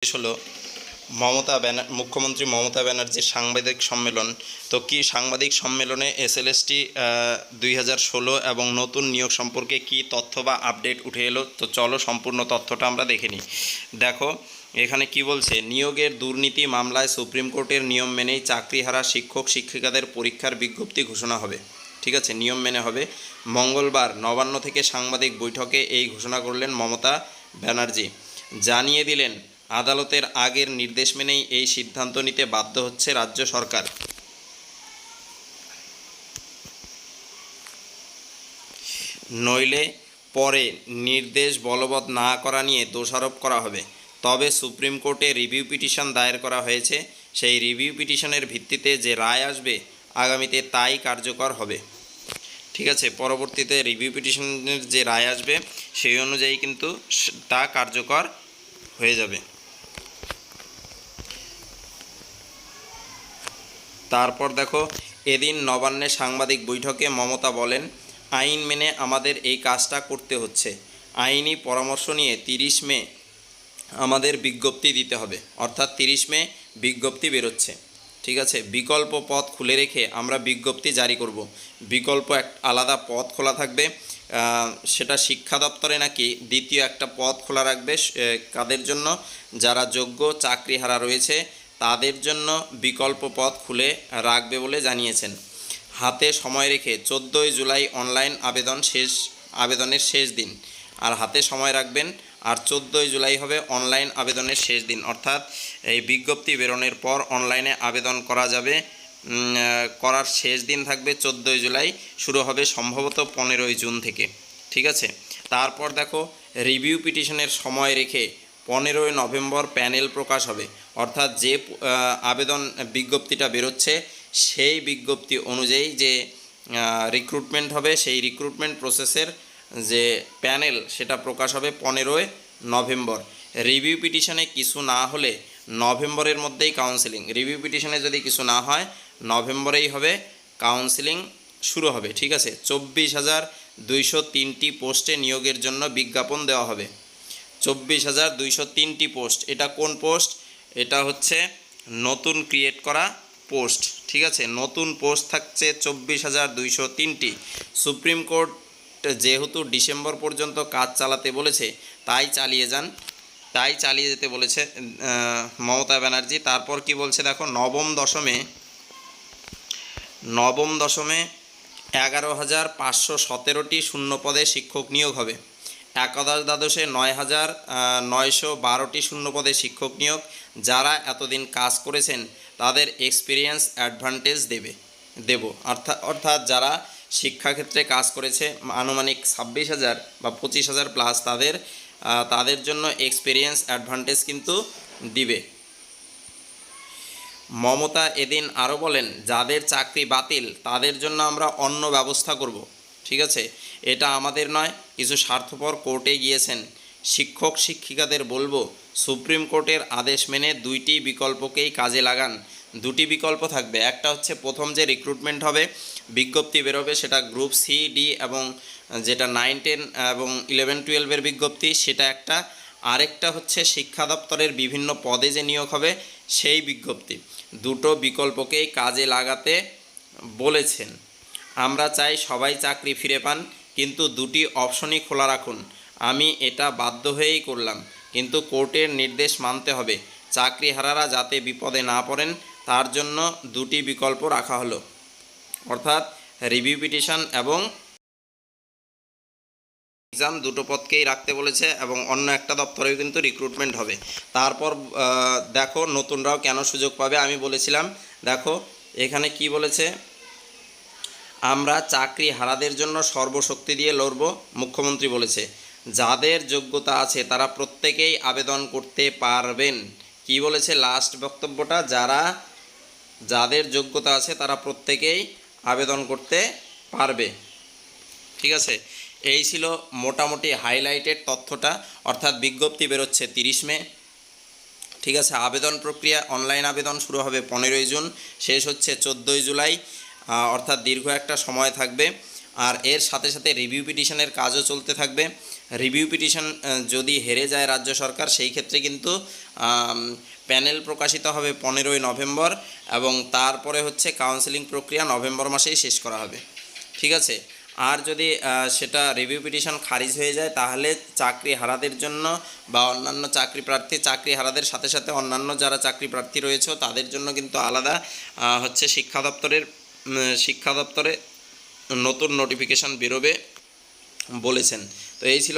শেষ হলো মুখ্যমন্ত্রী মমতা ব্যানার্জির সাংবাদিক সম্মেলন। তো কি সাংবাদিক সম্মেলনে এসএলএসটি 2016 এবং নতুন নিয়োগ সম্পর্কে কি তথ্য বা আপডেট উঠে এলো, তো চলো সম্পূর্ণ তথ্যটা আমরা দেখে নিই। দেখো এখানে কি বলছে, নিয়োগের দুর্নীতি মামলায় সুপ্রিম কোর্টের নিয়ম মেনেই চাকরিহারা শিক্ষক শিক্ষিকাদের পরীক্ষার বিজ্ঞপ্তি ঘোষণা হবে। ঠিক আছে, নিয়ম মেনে হবে। মঙ্গলবার নবান্ন থেকে সাংবাদিক বৈঠকে এই ঘোষণা করলেন মমতা ব্যানার্জি। জানিয়ে দিলেন, আদালতের আগের নির্দেশ মেনেই এই সিদ্ধান্ত নিতে বাধ্য হচ্ছে রাজ্য সরকার। নইলে পরে নির্দেশ বলবৎ না করা নিয়ে দোষারোপ করা হবে। তবে সুপ্রিম কোর্টে রিভিউ পিটিশন দায়ের করা হয়েছে, সেই রিভিউ পিটিশনের ভিত্তিতে যে রায় আসবে আগামীতে তাই কার্যকর হবে। ঠিক আছে, পরবর্তীতে রিভিউ পিটিশনের যে রায় আসবে সেই অনুযায়ী কিন্তু তা কার্যকর হয়ে যাবে। তারপর দেখো, এদিন নবান্নে সাংবাদিক বৈঠকে মমতা বলেন, আইন মেনে আমাদের এই কাজটা করতে হচ্ছে। আইনি পরামর্শ নিয়ে 30 মে আমাদের বিজ্ঞপ্তি দিতে হবে, অর্থাৎ 30 মে বিজ্ঞপ্তি বেরোচ্ছে। ঠিক আছে, বিকল্প পথ খুলে রেখে আমরা বিজ্ঞপ্তি জারি করব। বিকল্প এক আলাদা পথ খোলা থাকবে, সেটা শিক্ষা দপ্তরে নাকি দ্বিতীয় একটা পথ খোলা রাখবে। কাদের জন্য? যারা যোগ্য চাকরিহারা রয়েছে তাদের জন্য বিকল্প পথ খুলে রাখবে বলে জানিয়েছেন। হাতে সময় রেখে 14ই জুলাই অনলাইন আবেদনের শেষ দিন। আর হাতে সময় রাখবেন, আর 14ই জুলাই হবে অনলাইন আবেদনের শেষ দিন, অর্থাৎ এই বিজ্ঞপ্তি বেরোনোর পর অনলাইনে আবেদন করা যাবে। করার শেষ দিন থাকবে 14ই জুলাই, শুরু হবে সম্ভবত 15ই জুন থেকে। ঠিক আছে, তারপর দেখো, রিভিউ পিটিশনের সময় রেখে 15ই নভেম্বর প্যানেল প্রকাশ হবে, অর্থাৎ যে আবেদন বিজ্ঞপ্তিটা বেরোচ্ছে সেই বিজ্ঞপ্তি অনুযায়ী যে রিক্রুটমেন্ট হবে, সেই রিক্রুটমেন্ট প্রসেসের যে প্যানেল সেটা প্রকাশ হবে 15ই নভেম্বর। রিভিউ পিটিশনে কিছু না হলে নভেম্বরের মধ্যেই কাউন্সেলিং। রিভিউ পিটিশনে যদি কিছু না হয় নভেম্বরেই হবে কাউন্সেলিং শুরু হবে। ঠিক আছে, 24,203টি পোস্টে নিয়োগের জন্য বিজ্ঞাপন দেওয়া হবে। 24,203টি পোস্ট। এটা কোন পোস্ট? এটা হচ্ছে নতুন ক্রিয়েট করা পোস্ট। ঠিক আছে, নতুন পোস্ট থাকছে 24,203টি। সুপ্রিম কোর্ট যেহেতু ডিসেম্বর পর্যন্ত কাজ চালাতে বলেছে, তাই চালিয়ে যেতে বলেছে মমতা ব্যানার্জি। তারপর কি বলছে দেখো, নবম দশমে 11,517টি শূন্য পদে শিক্ষক নিয়োগ হবে। একাদশ দ্বাদশে 9,912টি শূন্য পদে শিক্ষক নিয়োগ। যারা এতদিন কাজ করেছেন তাদের এক্সপিরিয়েন্স অ্যাডভান্টেজ দেব, অর্থাৎ যারা শিক্ষাক্ষেত্রে কাজ করেছে আনুমানিক 26,000 বা 25,000 প্লাস, তাদের জন্য এক্সপিরিয়েন্স অ্যাডভান্টেজ কিন্তু দিবে। মমতা এদিন আরও বলেন, যাদের চাকরি বাতিল তাদের জন্য আমরা অন্য ব্যবস্থা করব। ঠিক আছে, এটা আমাদের নয়, কিছু স্বার্থপর কোর্টে গিয়েছেন। শিক্ষক শিক্ষিকাদের বলবো, সুপ্রিম কোর্টের আদেশ মেনে 2টি বিকল্পকেই কাজে লাগান। 2টি বিকল্প থাকবে, একটা হচ্ছে প্রথম যে রিক্রুটমেন্ট হবে, বিজ্ঞপ্তি বেরোবে, সেটা গ্রুপ সি, ডি এবং যেটা 9, 10 এবং 11, 12-এর বিজ্ঞপ্তি, সেটা একটা। আরেকটা হচ্ছে শিক্ষা দপ্তরের বিভিন্ন পদে যে নিয়োগ হবে সেই বিজ্ঞপ্তি। দুটো বিকল্পকেই কাজে লাগাতে বলেছেন। আমরা চাই সবাই চাকরি ফিরে পান, কিন্তু 2টি অপশনই খোলা রাখুন। আমি এটা বাধ্য হয়েই করলাম, কিন্তু কোর্টের নির্দেশ মানতে হবে। চাকরিহারারা যাতে বিপদে না পড়েন তার জন্য 2টি বিকল্প রাখা হলো, অর্থাৎ রিভিউ পিটিশন এবং এক্সাম, দুটো পদকেই রাখতে বলেছে এবং অন্য একটা দপ্তরেও কিন্তু রিক্রুটমেন্ট হবে। তারপর দেখো নতুনরাও কেন সুযোগ পাবে, আমি বলেছিলাম। দেখো এখানে কি বলেছে, আমরা চাকরি হারাদের জন্য সর্বশক্তি দিয়ে লড়ব, মুখ্যমন্ত্রী বলেছে। যাদের যোগ্যতা আছে তারা প্রত্যেকেই আবেদন করতে পারবেন। কি বলেছে লাস্ট বক্তব্যটা? যাদের যোগ্যতা আছে তারা প্রত্যেকেই আবেদন করতে পারবে। ঠিক আছে, এই ছিল মোটামুটি হাইলাইটেড তথ্যটা, অর্থাৎ বিজ্ঞপ্তি বেরোচ্ছে 30 মে। ঠিক আছে, আবেদন প্রক্রিয়া অনলাইন আবেদন শুরু হবে 15ই জুন, শেষ হচ্ছে 14ই জুলাই, অর্থাৎ দীর্ঘ একটা সময় থাকবে। আর এর সাথে সাথে রিভিউ পিটিশনের কাজও চলতে থাকবে। রিভিউ পিটিশন যদি হেরে যায় রাজ্য সরকার, সেই ক্ষেত্রে কিন্তু প্যানেল প্রকাশিত হবে 15ই নভেম্বর, এবং তারপরে হচ্ছে কাউন্সেলিং প্রক্রিয়া নভেম্বর মাসেই শেষ করা হবে। ঠিক আছে। আর যদি সেটা রিভিউ পিটিশন খারিজ হয়ে যায়, তাহলে চাকরি হারাদের জন্য বা অন্যান্য চাকরি হারাদের সাথে সাথে অন্যান্য যারা চাকরি প্রার্থী রয়েছে তাদের জন্য কিন্তু আলাদা হচ্ছে শিক্ষা দপ্তরে নতুন নোটিফিকেশান বেরোবে বলেছেন। তো এই ছিল